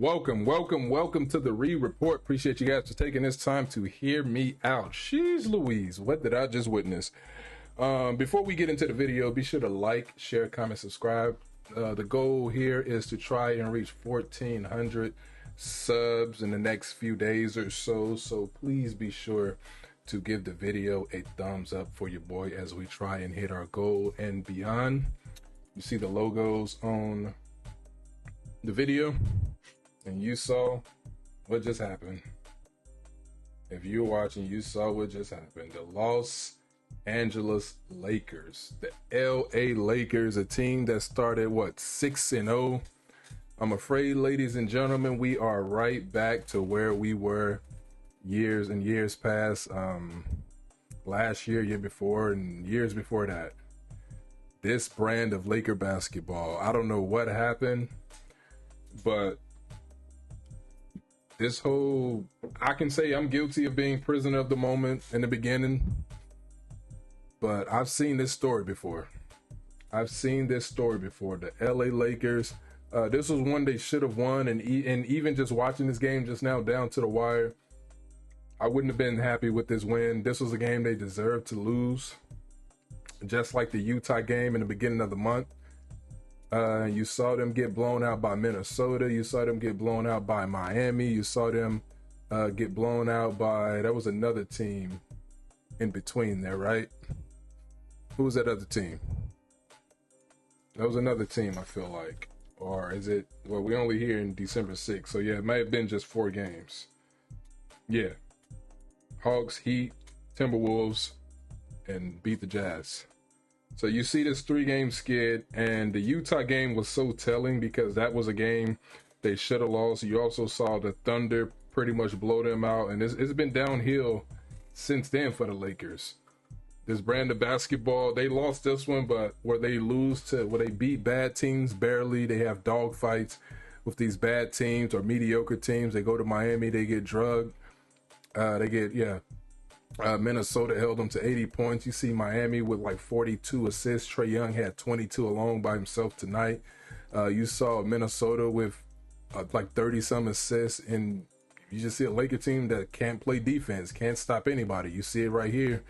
Welcome to the Reed Report. Appreciate you guys for taking this time to hear me out. Sheesh Louise, what did I just witness? Before we get into the video, be sure to like, share, comment, subscribe. The goal here is to try and reach 1,400 subs in the next few days or so. So please be sure to give the video a thumbs up for your boy as we try and hit our goal and beyond. You see the logos on the video, and you saw what just happened. If you're watching, you saw what just happened. The Los Angeles Lakers, the LA Lakers, a team that started 6-0. I'm afraid, ladies and gentlemen, we are right back to where we were years and years past. Last year, year before, and years before that. This brand of Laker basketball, I don't know what happened, but this whole, I can say I'm guilty of being prisoner of the moment in the beginning, but I've seen this story before. The LA Lakers, this was one they should have won, and even just watching this game just now down to the wire, I wouldn't have been happy with this win. This was a game they deserved to lose, just like the Utah game in the beginning of the month. You saw them get blown out by Minnesota. You saw them get blown out by Miami. You saw them get blown out by, that was another team in between there, right? Who was that other team? That was another team, I feel like. Or is it, well, we only here in December 6th. So yeah, it may have been just 4 games. Yeah. Hawks, Heat, Timberwolves, and beat the Jazz. So you see this 3-game skid, and the Utah game was so telling because that was a game they should have lost. You also saw the Thunder pretty much blow them out, and it's been downhill since then for the Lakers. This brand of basketball, they lost this one, but where they beat bad teams barely, they have dog fights with these bad teams or mediocre teams. They go to Miami, they get drugged. Minnesota held them to 80 points. You see Miami with 42 assists. Trae Young had 22 alone by himself tonight. You saw Minnesota with 30-some assists, and you just see a Laker team that can't play defense, can't stop anybody. You see it right here.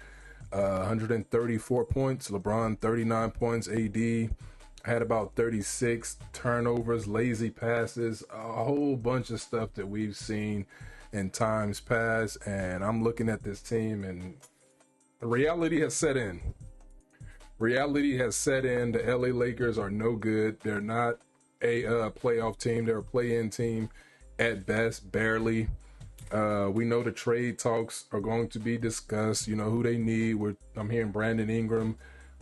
134 points. LeBron, 39 points. AD had about 36 turnovers, lazy passes, a whole bunch of stuff that we've seen in times past. And I'm looking at this team, and reality has set in. The LA Lakers are no good. They're not a playoff team. They're a play-in team at best, barely. We know the trade talks are going to be discussed. You know who they need. I'm hearing Brandon Ingram.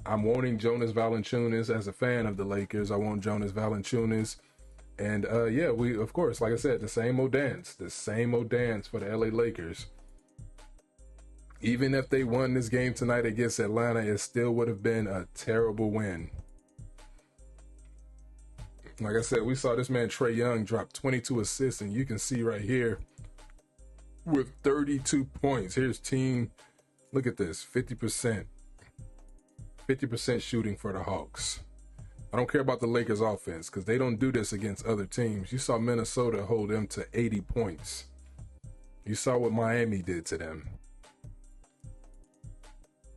I'm wanting Jonas Valanciunas. As a fan of the Lakers, I want Jonas Valanciunas. And we, of course, like I said, the same old dance for the LA Lakers. Even if they won this game tonight against Atlanta, it still would have been a terrible win. Like I said, we saw this man Trae Young drop 22 assists, and you can see right here with 32 points. Here's team, look at this, 50% shooting for the Hawks. I don't care about the Lakers offense because they don't do this against other teams. You saw Minnesota hold them to 80 points. You saw what Miami did to them.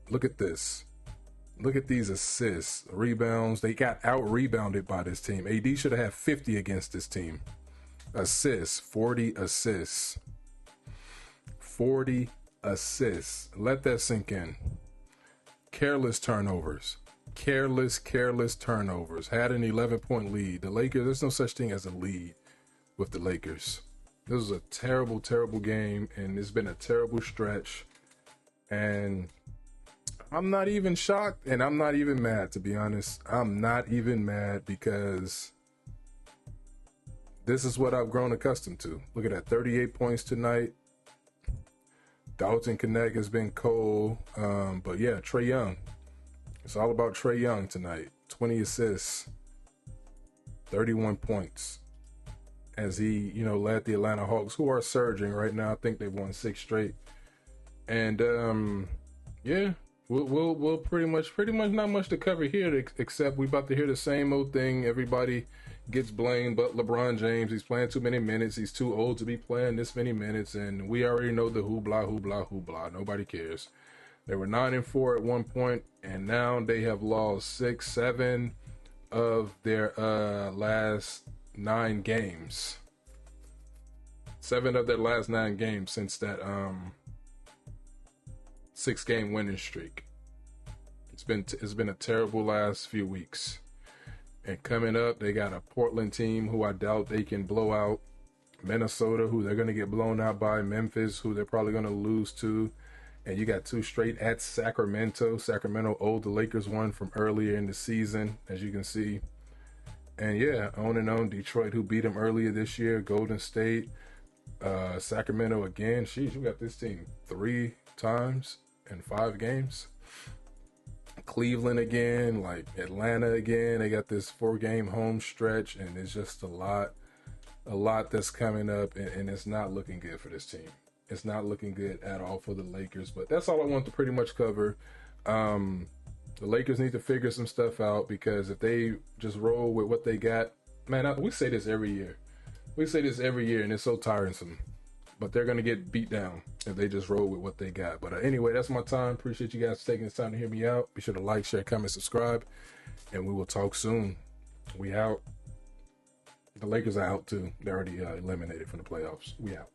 Look at this. Look at these assists, rebounds. They got out-rebounded by this team. AD should have had 50 against this team. Assists, 40 assists. 40 assists. Let that sink in. Careless turnovers. Careless turnovers. Had an 11-point lead. The Lakers, there's no such thing as a lead with the Lakers. This was a terrible game, and it's been a terrible stretch. And I'm not even shocked, and I'm not even mad, to be honest. I'm not even mad because this is what I've grown accustomed to. Look at that, 38 points tonight. Dalton Connect has been cold. But yeah, Trae Young. It's all about Trae Young tonight. 20 assists, 31 points. As he, led the Atlanta Hawks, who are surging right now. I think they've won 6 straight. And we'll pretty much not much to cover here, except we about to hear the same old thing. Everybody gets blamed but LeBron James. He's playing too many minutes. He's too old to be playing this many minutes. And we already know the hoopla, hoopla, hoopla. Nobody cares. They were 9-4 at one point, and now they have lost 6, 7 of their last 9 games. 7 of their last 9 games since that 6-game winning streak. It's been a terrible last few weeks. And coming up, they got a Portland team who I doubt they can blow out. Minnesota, who they're going to get blown out by. Memphis, who they're probably going to lose to. And you got 2 straight at Sacramento. Sacramento owed the Lakers one from earlier in the season, as you can see. And yeah, on and on. Detroit, who beat them earlier this year. Golden State. Sacramento again. Sheesh, you got this team 3 times in 5 games. Cleveland again, like Atlanta again. They got this 4-game home stretch, and it's just a lot that's coming up, and it's not looking good for this team. It's not looking good at all for the Lakers, but that's all I want to pretty much cover. The Lakers need to figure some stuff out, because if they just roll with what they got, man, we say this every year. We say this every year, and it's so tiresome. But they're going to get beat down if they just roll with what they got. But anyway, that's my time. Appreciate you guys taking this time to hear me out. Be sure to like, share, comment, subscribe, and we will talk soon. We out. The Lakers are out too. They're already eliminated from the playoffs. We out.